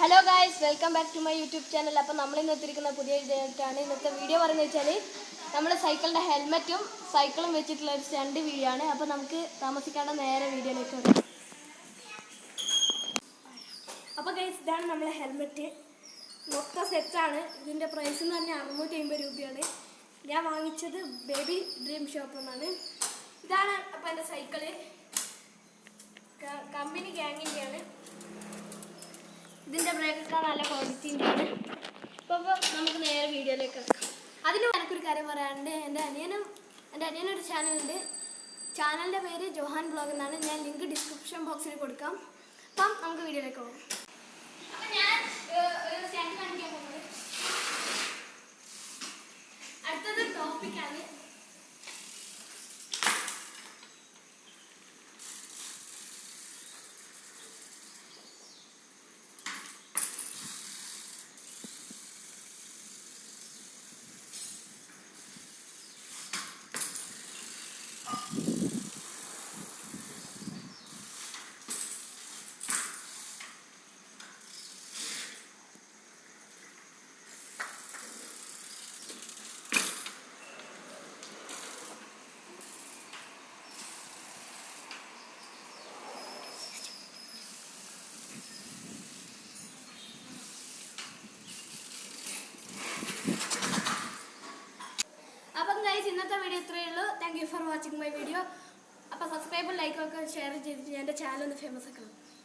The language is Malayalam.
Hello guys, welcome back to my YouTube channel. അപ്പോൾ നമ്മൾ ഇന്ന് എത്തിയിരിക്കുന്ന പുതിയ വീഡിയോയിട്ടാണ്. ഇന്നത്തെ വീഡിയോ പറയുന്നത് വെച്ചാൽ നമ്മൾ സൈക്കിളിൻ്റെ ഹെൽമെറ്റും സൈക്കിളും വെച്ചിട്ടുള്ള ഒരു സ്റ്റണ്ട് വീഡിയോ ആണ്. അപ്പോൾ നമുക്ക് താമസിക്കാണ്ട് നേരെ വീഡിയോയിലേക്ക് വരാം. അപ്പോൾ ഗൈസ്, ഇതാണ് നമ്മളെ ഹെൽമെറ്റ്. മൊത്തം സെറ്റാണ്. ഇതിൻ്റെ പ്രൈസ് എന്ന് പറഞ്ഞാൽ 650 രൂപയാണ്. ഞാൻ വാങ്ങിച്ചത് ബേബി ഡ്രീം ഷോപ്പിൽ നിന്നാണ്. ഇതാണ് അപ്പോൾ എൻ്റെ സൈക്കിള്. കമ്പനി ഗ്യാങ്ങിൻ്റെയാണ്. ഇതിൻ്റെ ബ്രേക്കൊക്കെ നല്ല ക്വാളിറ്റിൻ്റെയാണ്. അപ്പോൾ നമുക്ക് നേരെ വീഡിയോയിലേക്ക് വെക്കാം. അതിന് എനിക്കൊരു കാര്യം പറയാനുണ്ട്. എൻ്റെ അനിയനൊരു ചാനലുണ്ട്. ചാനലിൻ്റെ പേര് ജോഹാൻ ബ്ലോഗ് എന്നാണ്. ഞാൻ ലിങ്ക് ഡിസ്ക്രിപ്ഷൻ ബോക്സിൽ കൊടുക്കാം. അപ്പം നമുക്ക് വീഡിയോയിലേക്ക് പോകാം. അപ്പം ഞാൻ ഒരു സ്റ്റാൻഡ് കാണിക്കാൻ പോകുന്നത് അടുത്തത് ടോപ്പിക്കാണ്. അപ്പം ഗൈസ്, ഇന്നത്തെ വീഡിയോ ഇത്രയേ ഉള്ളൂ. Thank you for watching my video. അപ്പോൾ സബ്സ്ക്രൈബും ലൈക്കും ഒക്കെ ഷെയർ ചെയ്തിട്ട് എൻ്റെ ചാനൽ ഒന്ന് ഫേമസ് ആക്കണം.